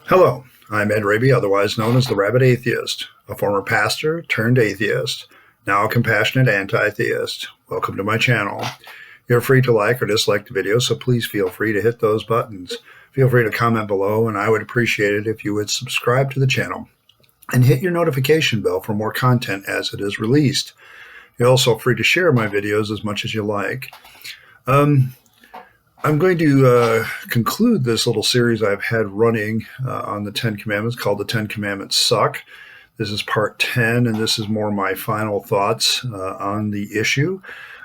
Hello, I'm Ed Rabyd, otherwise known as the Rabyd Atheist, a former pastor turned atheist, now a compassionate anti-theist. Welcome to my channel. You're free to like or dislike the video, so please feel free to hit those buttons. Feel free to comment below, and I would appreciate it if you would subscribe to the channel and hit your notification bell for more content as it is released. You're also free to share my videos as much as you like. I'm going to conclude this little series I've had running on the Ten Commandments called The 10 Commandments Suck. This is part 10, and this is more my final thoughts on the issue.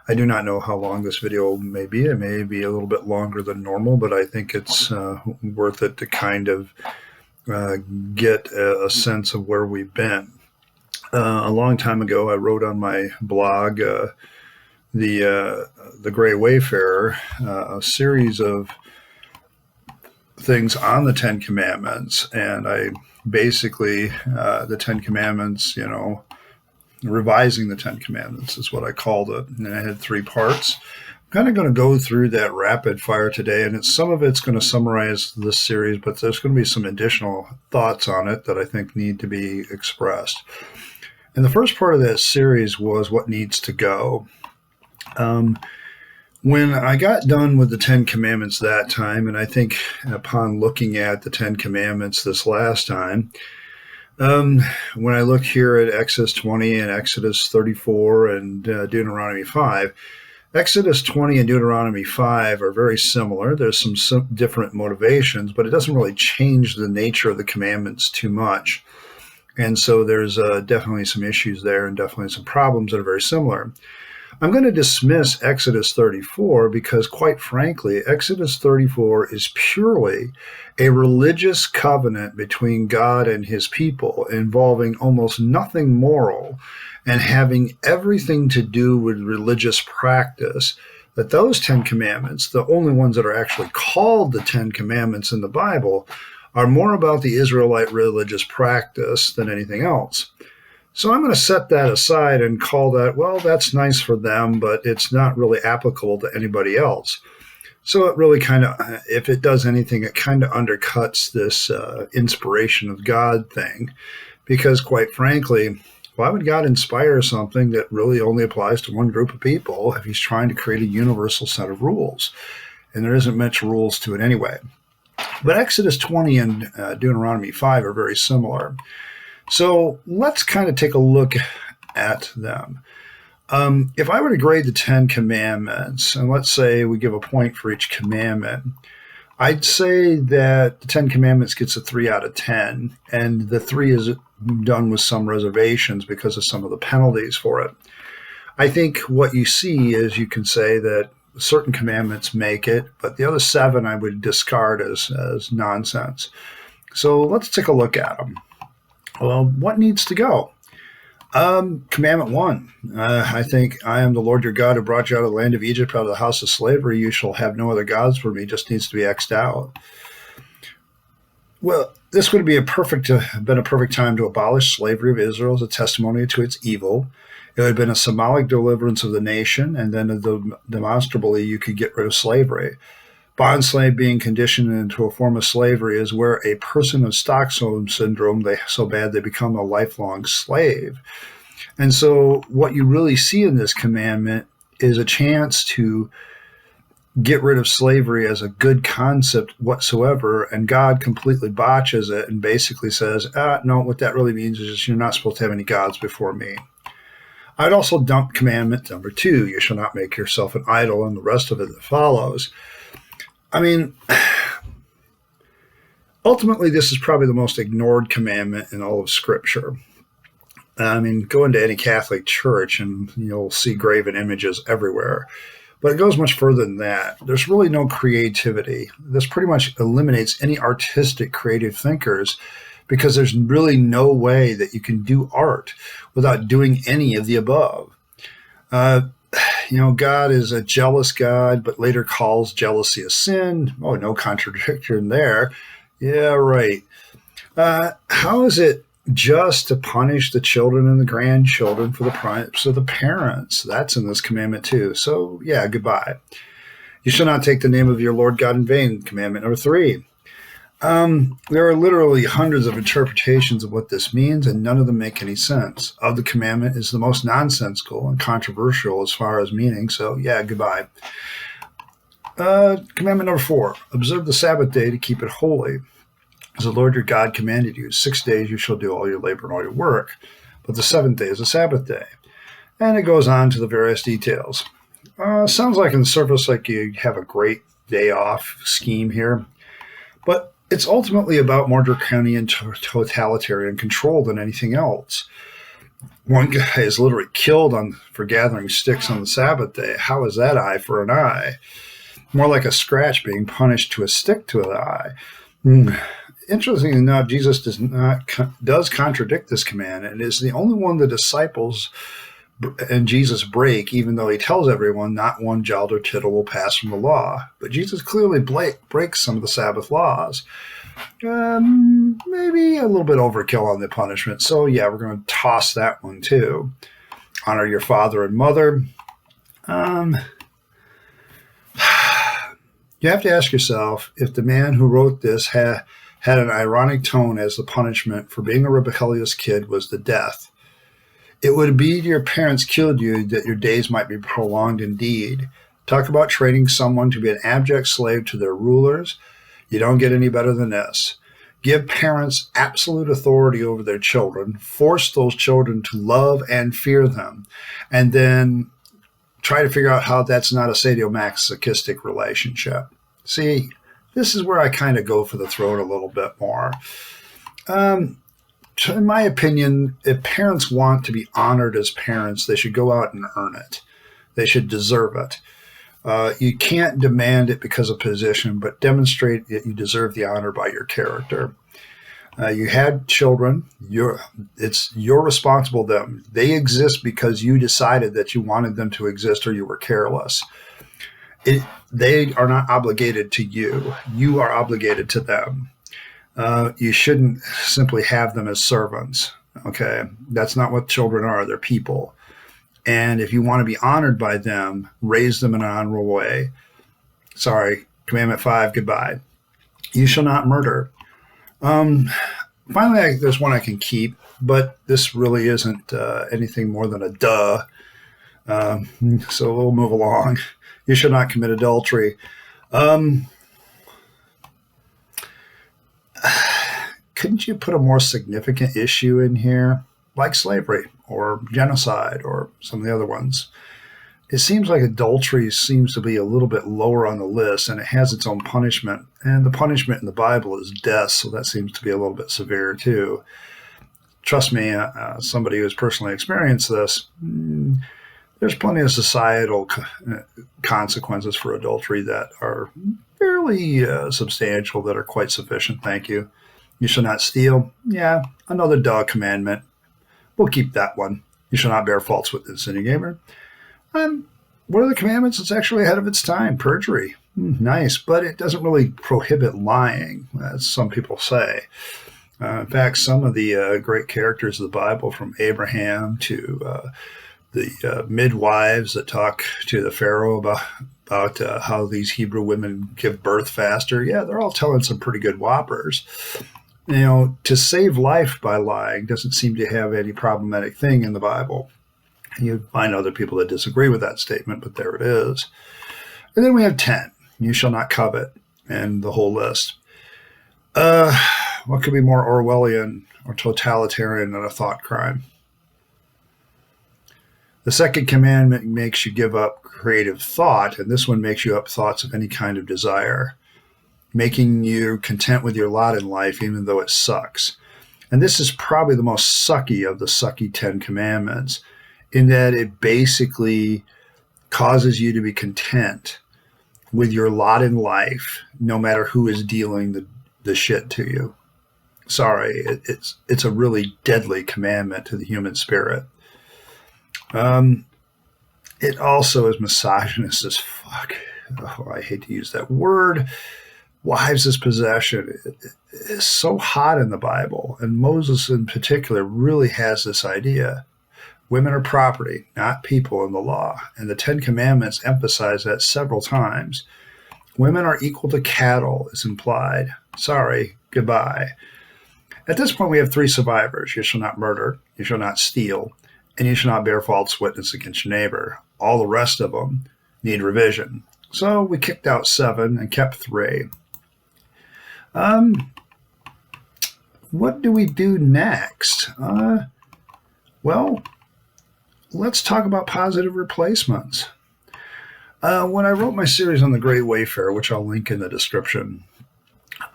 I do not know how long this video may be. It may be a little bit longer than normal, but I think it's worth it to kind of get a sense of where we've been. A long time ago, I wrote on my blog, the Gray Wayfarer, a series of things on the Ten Commandments, and I basically the Ten Commandments, revising the Ten Commandments is what I called it, and I had 3 parts. I'm kind of going to go through that rapid fire today, and some of it's going to summarize this series, but there's going to be some additional thoughts on it that I think need to be expressed. And the first part of that series was what needs to go. When I got done with the 10 Commandments that time, and I think upon looking at the 10 Commandments this last time, when I look here at Exodus 20 and Exodus 34 and Deuteronomy 5, Exodus 20 and Deuteronomy 5 are very similar. There's some different motivations, but it doesn't really change the nature of the commandments too much. And so there's definitely some issues there and definitely some problems that are very similar. I'm going to dismiss Exodus 34 because, quite frankly, Exodus 34 is purely a religious covenant between God and his people, involving almost nothing moral and having everything to do with religious practice. That those 10 commandments, the only ones that are actually called the 10 commandments in the Bible, are more about the Israelite religious practice than anything else. So I'm going to set that aside and call that, well, that's nice for them, but it's not really applicable to anybody else. So it really kind of, if it does anything, it kind of undercuts this inspiration of God thing. Because quite frankly, why would God inspire something that really only applies to one group of people if he's trying to create a universal set of rules? And there isn't much rules to it anyway. But Exodus 20 and Deuteronomy 5 are very similar. So let's kind of take a look at them. If I were to grade the 10 commandments, and let's say we give a point for each commandment, I'd say that the 10 commandments gets a 3 out of 10, and the 3 is done with some reservations because of some of the penalties for it. I think what you see is you can say that certain commandments make it, but the other 7 I would discard as nonsense. So let's take a look at them. Well, what needs to go? Commandment 1. I think, I am the Lord your God who brought you out of the land of Egypt, out of the house of slavery. You shall have no other gods for me. Just needs to be X'd out. Well, this would be been a perfect time to abolish slavery of Israel as a testimony to its evil. It would have been a symbolic deliverance of the nation, and then demonstrably you could get rid of slavery. Bond slave being conditioned into a form of slavery is where a person with Stockholm syndrome, so bad they become a lifelong slave. And so what you really see in this commandment is a chance to get rid of slavery as a good concept whatsoever, and God completely botches it and basically says, no, what that really means is just you're not supposed to have any gods before me. I'd also dump commandment number 2, you shall not make yourself an idol, and the rest of it that follows. I mean, ultimately, this is probably the most ignored commandment in all of Scripture. I mean, go into any Catholic church and you'll see graven images everywhere. But it goes much further than that. There's really no creativity. This pretty much eliminates any artistic creative thinkers because there's really no way that you can do art without doing any of the above. God is a jealous God, but later calls jealousy a sin. Oh, no contradiction there. Yeah, right. How is it just to punish the children and the grandchildren for the crimes of the parents? That's in this commandment too. So, yeah, goodbye. You shall not take the name of your Lord God in vain, commandment number 3. There are literally hundreds of interpretations of what this means, and none of them make any sense. Of the commandment is the most nonsensical and controversial as far as meaning, so yeah, goodbye. Commandment number 4, observe the Sabbath day to keep it holy. As the Lord your God commanded you, 6 days you shall do all your labor and all your work, but the 7th day is a Sabbath day. And it goes on to the various details. Sounds like on the surface like you have a great day off scheme here, but it's ultimately about more draconian totalitarian control than anything else. One guy is literally killed for gathering sticks on the Sabbath day. How is that eye for an eye? More like a scratch being punished to a stick to an eye. Interestingly enough, Jesus does contradict this command and is the only one the disciples and Jesus break, even though he tells everyone not one jot or tittle will pass from the law. But Jesus clearly breaks some of the Sabbath laws. Maybe a little bit overkill on the punishment. So yeah, we're going to toss that one too. Honor your father and mother. You have to ask yourself if the man who wrote this had an ironic tone as the punishment for being a rebellious kid was the death. It would be your parents killed you that your days might be prolonged indeed. Talk about training someone to be an abject slave to their rulers. You don't get any better than this. Give parents absolute authority over their children. Force those children to love and fear them. And then try to figure out how that's not a sadomasochistic relationship. See, this is where I kind of go for the throat a little bit more. In my opinion, if parents want to be honored as parents, they should go out and earn it. They should deserve it. You can't demand it because of position, but demonstrate that you deserve the honor by your character. You had children. You're responsible for them. They exist because you decided that you wanted them to exist or you were careless. They are not obligated to you. You are obligated to them. You shouldn't simply have them as servants. Okay, that's not what children are. They're people. And if you want to be honored by them, raise them in an honorable way. Sorry, Commandment 5, goodbye. You shall not murder. Finally, there's one I can keep, but this really isn't anything more than a duh. So we'll move along. You shall not commit adultery. Couldn't you put a more significant issue in here, like slavery or genocide or some of the other ones? It seems like adultery seems to be a little bit lower on the list, and it has its own punishment. And the punishment in the Bible is death, so that seems to be a little bit severe too. Trust me, somebody who has personally experienced this, there's plenty of societal consequences for adultery that are fairly substantial, that are quite sufficient. Thank you. You shall not steal. Yeah, another duh commandment. We'll keep that one. You shall not bear false witness, any gamer. What are the commandments? It's actually ahead of its time. Perjury. Nice, but it doesn't really prohibit lying, as some people say. In fact, some of the great characters of the Bible, from Abraham to the midwives that talk to the Pharaoh about how these Hebrew women give birth faster, yeah, they're all telling some pretty good whoppers. You know, to save life by lying doesn't seem to have any problematic thing in the Bible. You find other people that disagree with that statement, but there it is. And then we have 10. You shall not covet, and the whole list. What could be more Orwellian or totalitarian than a thought crime? The second commandment makes you give up creative thought, and this one makes you up thoughts of any kind of desire, making you content with your lot in life, even though it sucks. And this is probably the most sucky of the sucky 10 commandments, in that it basically causes you to be content with your lot in life, no matter who is dealing the shit to you. Sorry, it's a really deadly commandment to the human spirit. It also is misogynist as fuck. Oh, I hate to use that word. Wives' possession is so hot in the Bible, and Moses in particular really has this idea. Women are property, not people in the law, and the 10 Commandments emphasize that several times. Women are equal to cattle, is implied. Sorry, goodbye. At this point, we have three survivors. You shall not murder, you shall not steal, and you shall not bear false witness against your neighbor. All the rest of them need revision. So we kicked out 7 and kept 3. What do we do next? Well, let's talk about positive replacements. When I wrote my series on the Great Wayfarer, which I'll link in the description,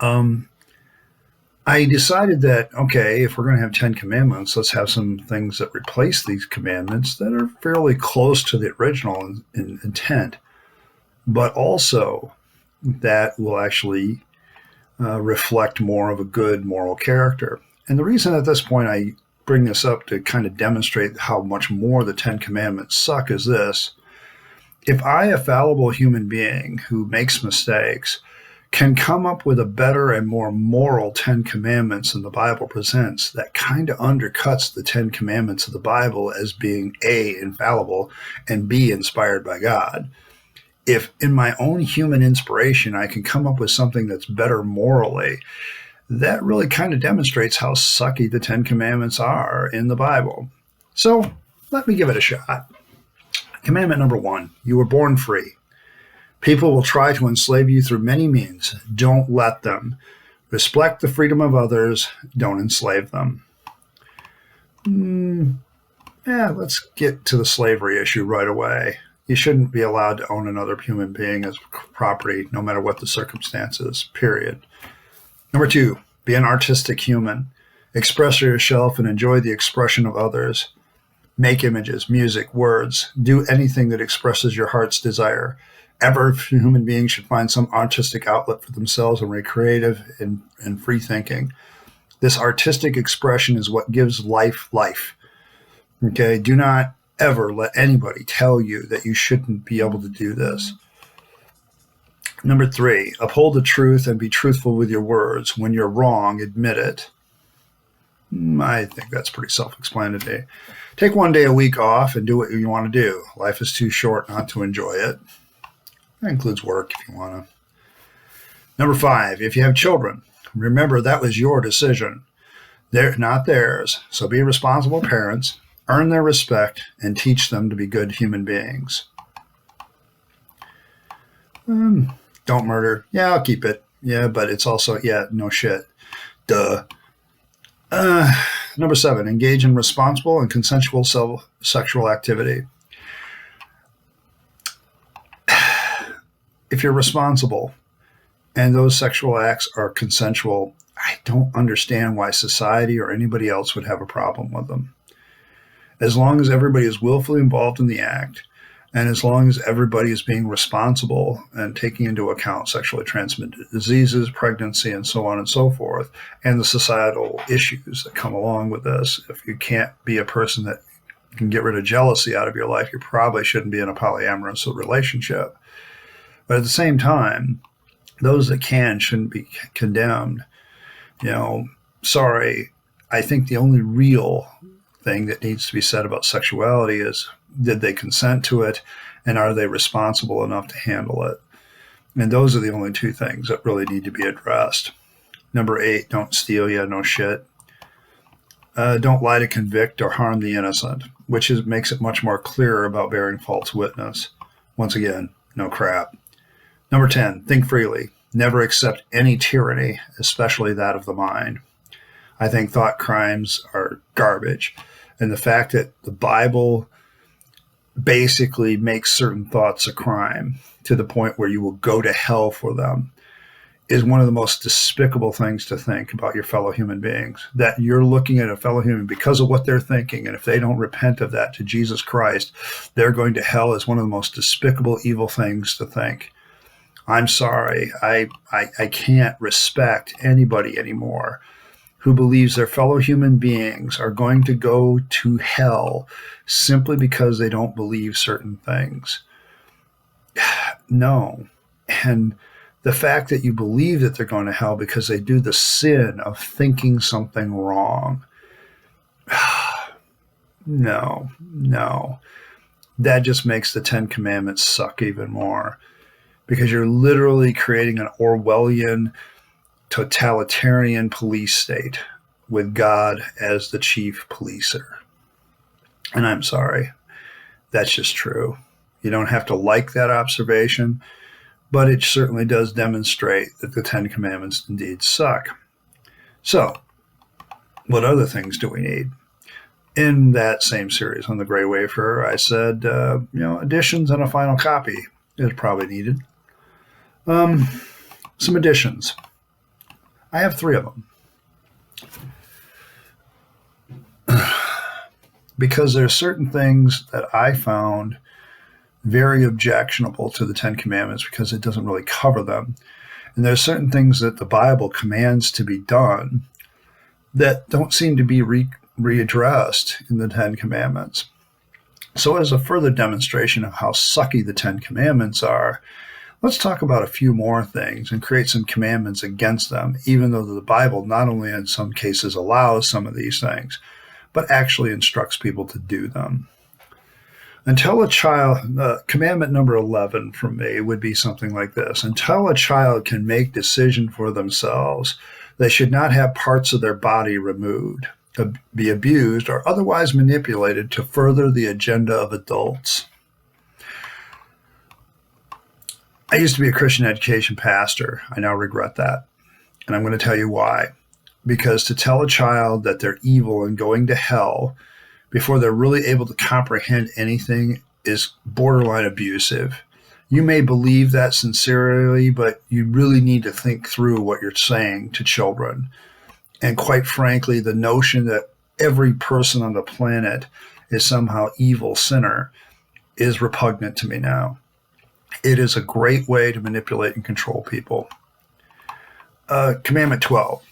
I decided that, okay, if we're going to have 10 commandments, let's have some things that replace these commandments that are fairly close to the original in intent, but also that will actually reflect more of a good moral character. And the reason at this point I bring this up to kind of demonstrate how much more the 10 commandments suck is this. If I, a fallible human being who makes mistakes, can come up with a better and more moral 10 commandments than the Bible presents, that kind of undercuts the 10 commandments of the Bible as being A, infallible, and B, inspired by God. If in my own human inspiration I can come up with something that's better morally, that really kind of demonstrates how sucky the 10 commandments are in the Bible. So let me give it a shot. Commandment number 1, you were born free. People will try to enslave you through many means. Don't let them. Respect the freedom of others. Don't enslave them. Let's get to the slavery issue right away. You shouldn't be allowed to own another human being as property, no matter what the circumstances, period. Number 2, be an artistic human. Express yourself and enjoy the expression of others. Make images, music, words. Do anything that expresses your heart's desire. Every human being should find some artistic outlet for themselves and be creative and free thinking. This artistic expression is what gives life life. Okay, do not ever let anybody tell you that you shouldn't be able to do this. Number 3, uphold the truth and be truthful with your words. When you're wrong, admit it. I think that's pretty self-explanatory. Take one day a week off and do what you want to do. Life is too short not to enjoy it. That includes work if you want to. Number 5, if you have children, remember that was your decision. They're not theirs. So be responsible parents, earn their respect, and teach them to be good human beings. Don't murder. Yeah, I'll keep it. Yeah, but it's also, no shit. Duh. Number 7, engage in responsible and consensual sexual activity. If you're responsible and those sexual acts are consensual, I don't understand why society or anybody else would have a problem with them. As long as everybody is willfully involved in the act, and as long as everybody is being responsible and taking into account sexually transmitted diseases, pregnancy, and so on and so forth, and the societal issues that come along with this, if you can't be a person that can get rid of jealousy out of your life, you probably shouldn't be in a polyamorous relationship. But at the same time, those that can shouldn't be condemned. Sorry, I think the only real thing that needs to be said about sexuality is, did they consent to it, and are they responsible enough to handle it? And those are the only 2 things that really need to be addressed. Number 8, don't steal. No shit. Don't lie to convict or harm the innocent, which makes it much more clearer about bearing false witness. Once again, no crap. Number 10, think freely. Never accept any tyranny, especially that of the mind. I think thought crimes are garbage. And the fact that the Bible basically makes certain thoughts a crime to the point where you will go to hell for them is one of the most despicable things to think about your fellow human beings. That you're looking at a fellow human because of what they're thinking, and if they don't repent of that to Jesus Christ, they're going to hell, is one of the most despicable, evil things to think. I'm sorry, I can't respect anybody anymore who believes their fellow human beings are going to go to hell simply because they don't believe certain things. No. And the fact that you believe that they're going to hell because they do the sin of thinking something wrong. No. That just makes the 10 Commandments suck even more, because you're literally creating an Orwellian totalitarian police state with God as the chief policer. And I'm sorry, that's just true. You don't have to like that observation, but it certainly does demonstrate that the Ten Commandments indeed suck. So, what other things do we need? In that same series on the Gray Wafer, I said, additions and a final copy is probably needed. Some additions. I have 3 of them. Because there are certain things that I found very objectionable to the Ten Commandments because it doesn't really cover them. And there are certain things that the Bible commands to be done that don't seem to be readdressed in the Ten Commandments. So as a further demonstration of how sucky the Ten Commandments are, let's talk about a few more things and create some commandments against them, even though the Bible not only in some cases allows some of these things, but actually instructs people to do them. Until a child, commandment number 11 from me would be something like this. Until a child can make decision for themselves, they should not have parts of their body removed, be abused, or otherwise manipulated to further the agenda of adults. I used to be a Christian education pastor. I now regret that. And I'm going to tell you why. Because to tell a child that they're evil and going to hell before they're really able to comprehend anything is borderline abusive. You may believe that sincerely, but you really need to think through what you're saying to children. And quite frankly, the notion that every person on the planet is somehow evil sinner is repugnant to me now. It is a great way to manipulate and control people. Commandment 12.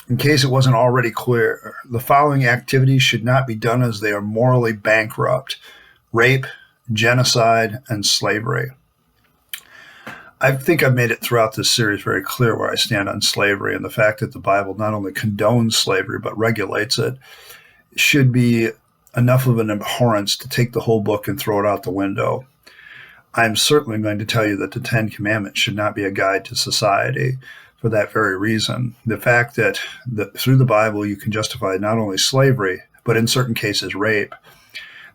In case it wasn't already clear, the following activities should not be done as they are morally bankrupt: rape, genocide, and slavery. I think I've made it throughout this series very clear where I stand on slavery, and the fact that the Bible not only condones slavery but regulates it should be enough of an abhorrence to take the whole book and throw it out the window. I'm certainly going to tell you that the Ten Commandments should not be a guide to society for that very reason. The fact that through the Bible you can justify not only slavery, but in certain cases rape.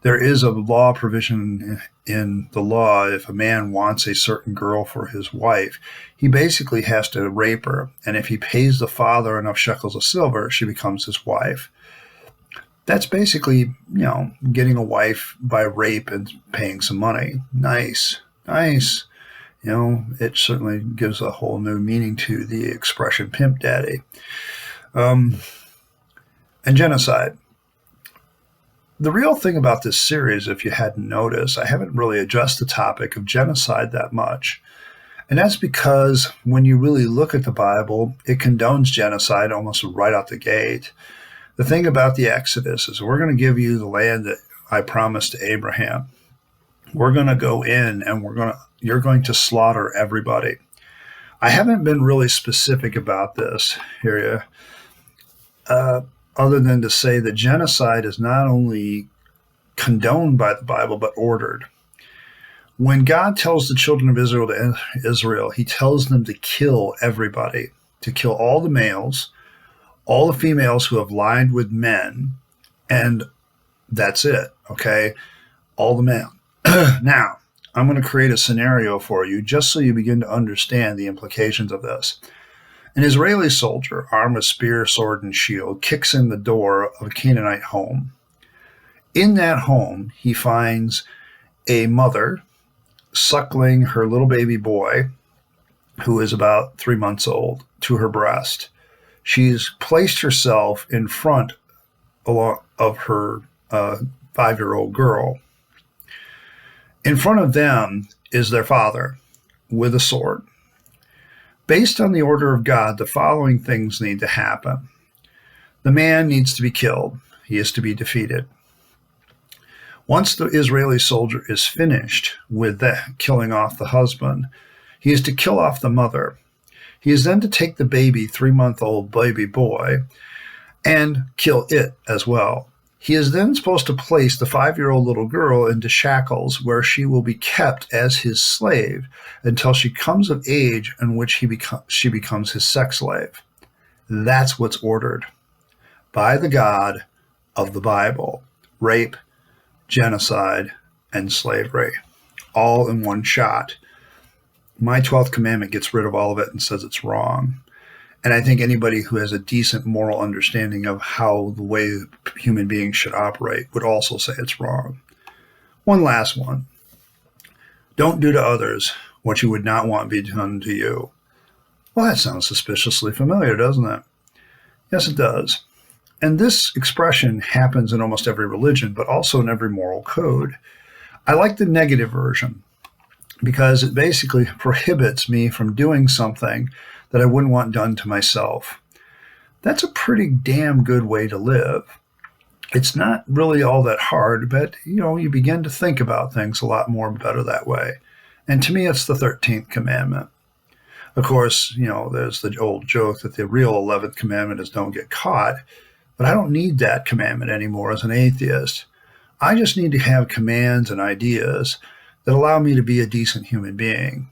There is a law provision in the law. If a man wants a certain girl for his wife, he basically has to rape her. And if he pays the father enough shekels of silver, she becomes his wife. That's basically, getting a wife by rape and paying some money. Nice. It certainly gives a whole new meaning to the expression pimp daddy. And genocide. The real thing about this series, if you hadn't noticed, I haven't really addressed the topic of genocide that much. And that's because when you really look at the Bible, it condones genocide almost right out the gate. The thing about the Exodus is we're going to give you the land that I promised to Abraham. We're going to go in and you're going to slaughter everybody. I haven't been really specific about this here, other than to say that genocide is not only condoned by the Bible, but ordered. When God tells the children of Israel, he tells them to kill everybody, to kill all the males, all the females who have lied with men, and that's it, okay? All the men. Now, I'm going to create a scenario for you just so you begin to understand the implications of this. An Israeli soldier, armed with spear, sword, and shield, kicks in the door of a Canaanite home. In that home, he finds a mother suckling her little baby boy, who is about 3 months old, to her breast. She's placed herself in front of her 5-year-old girl. In front of them is their father with a sword. Based on the order of God, the following things need to happen. The man needs to be killed. He is to be defeated. Once the Israeli soldier is finished with killing off the husband, he is to kill off the mother. He is then to take the baby, 3-month-old baby boy, and kill it as well. He is then supposed to place the 5-year-old little girl into shackles where she will be kept as his slave until she comes of age in which she becomes his sex slave. That's what's ordered by the God of the Bible. Rape, genocide, and slavery, all in one shot. My 12th commandment gets rid of all of it and says it's wrong. And I think anybody who has a decent moral understanding of how the way human beings should operate would also say it's wrong. One last one. Don't do to others what you would not want be done to you. Well, that sounds suspiciously familiar, doesn't it? Yes, it does. And this expression happens in almost every religion, but also in every moral code. I like the negative version because it basically prohibits me from doing something that I wouldn't want done to myself. That's a pretty damn good way to live. It's not really all that hard, but you begin to think about things a lot more better that way. And to me, it's the 13th commandment. Of course, there's the old joke that the real 11th commandment is don't get caught, but I don't need that commandment anymore as an atheist. I just need to have commands and ideas that allow me to be a decent human being.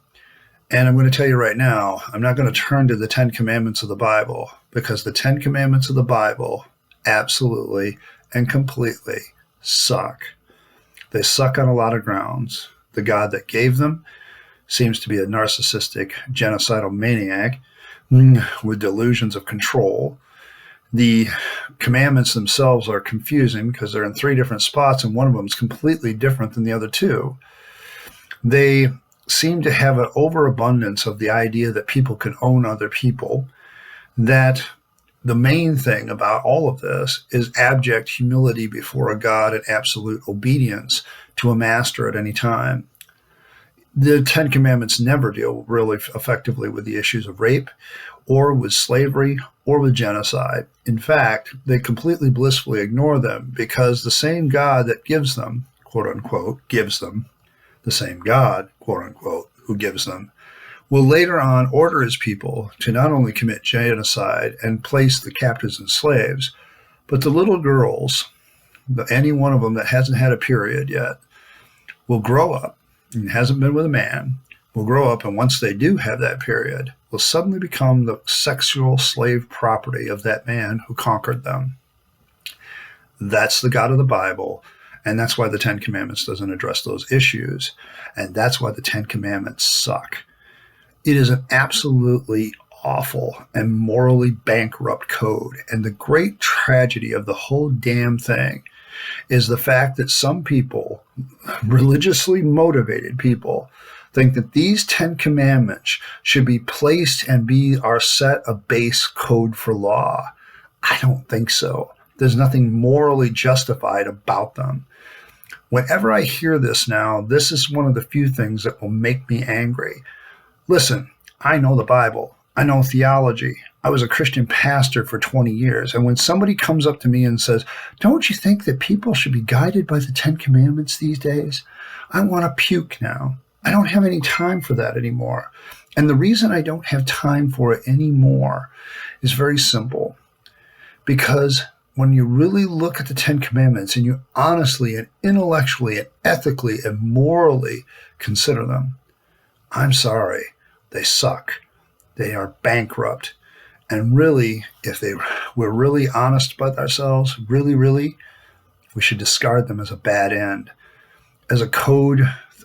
And I'm going to tell you right now, I'm not going to turn to the 10 commandments of the Bible, because the 10 commandments of the Bible absolutely and completely suck. They suck on a lot of grounds. The God that gave them seems to be a narcissistic, genocidal maniac with delusions of control. The commandments themselves are confusing because they're in 3 different spots, and one of them is completely different than the other 2. They seem to have an overabundance of the idea that people can own other people, that the main thing about all of this is abject humility before a God and absolute obedience to a master at any time. The 10 Commandments never deal really effectively with the issues of rape or with slavery or with genocide. In fact, they completely blissfully ignore them because the same God that gives them, quote unquote, gives them, the same God, quote unquote, who gives them, will later on order his people to not only commit genocide and place the captives and slaves, but the little girls, any one of them that hasn't had a period yet, will grow up and hasn't been with a man, will grow up, and once they do have that period, will suddenly become the sexual slave property of that man who conquered them. That's the God of the Bible, and that's why the 10 Commandments doesn't address those issues, and that's why the 10 Commandments suck. It is an absolutely awful and morally bankrupt code, and the great tragedy of the whole damn thing is the fact that some people, religiously motivated people, think that these 10 commandments should be placed and be our set of base code for law. I don't think so. There's nothing morally justified about them. Whenever I hear this now, this is one of the few things that will make me angry. Listen, I know the Bible. I know theology. I was a Christian pastor for 20 years. And when somebody comes up to me and says, don't you think that people should be guided by the 10 Commandments these days? I want to puke now. I don't have any time for that anymore. And the reason I don't have time for it anymore is very simple. Because when you really look at the 10 Commandments and you honestly and intellectually and ethically and morally consider them, I'm sorry, they suck. They are bankrupt. And really, if we're really honest about ourselves, really, we should discard them as a bad end. As a code,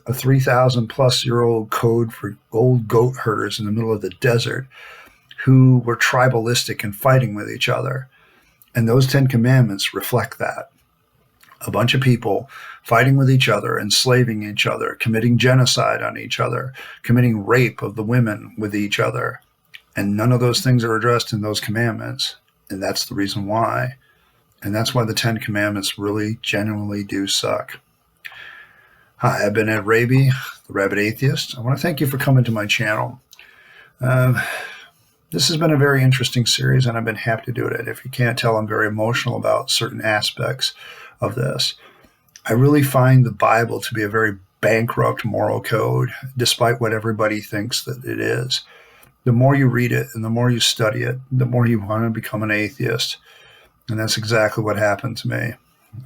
a 3,000 plus year old code for old goat herders in the middle of the desert who were tribalistic and fighting with each other. And those 10 Commandments reflect that. A bunch of people fighting with each other, enslaving each other, committing genocide on each other, committing rape of the women with each other. And none of those things are addressed in those commandments. And that's the reason why. And that's why the 10 Commandments really genuinely do suck. Hi, I've been Ed Rabyd, the Rabyd Atheist. I want to thank you for coming to my channel. This has been a very interesting series, and I've been happy to do it. If you can't tell, I'm very emotional about certain aspects of this. I really find the Bible to be a very bankrupt moral code, despite what everybody thinks that it is. The more you read it and the more you study it, the more you want to become an atheist. And that's exactly what happened to me.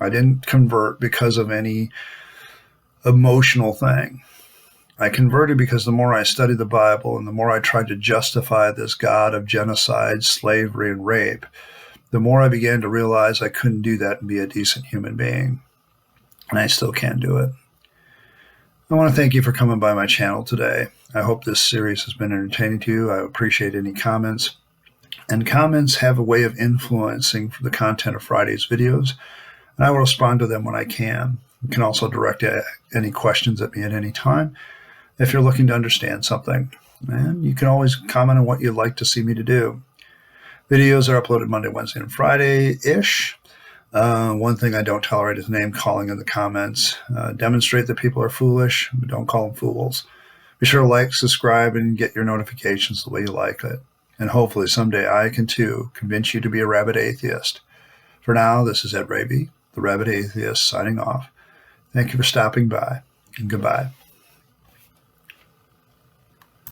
I didn't convert because of any emotional thing. I converted because the more I studied the Bible and the more I tried to justify this God of genocide, slavery, and rape, the more I began to realize I couldn't do that and be a decent human being. And I still can't do it. I want to thank you for coming by my channel today. I hope this series has been entertaining to you. I appreciate any comments. And comments have a way of influencing the content of Friday's videos, and I will respond to them when I can. You can also direct any questions at me at any time if you're looking to understand something. And you can always comment on what you'd like to see me to do. Videos are uploaded Monday, Wednesday, and Friday-ish. One thing I don't tolerate is name calling in the comments. Demonstrate that people are foolish, but don't call them fools. Be sure to like, subscribe, and get your notifications the way you like it. And hopefully someday I can too convince you to be a rabid atheist. For now, this is Rabyd, the Rabid Atheist, signing off. Thank you for stopping by, and goodbye.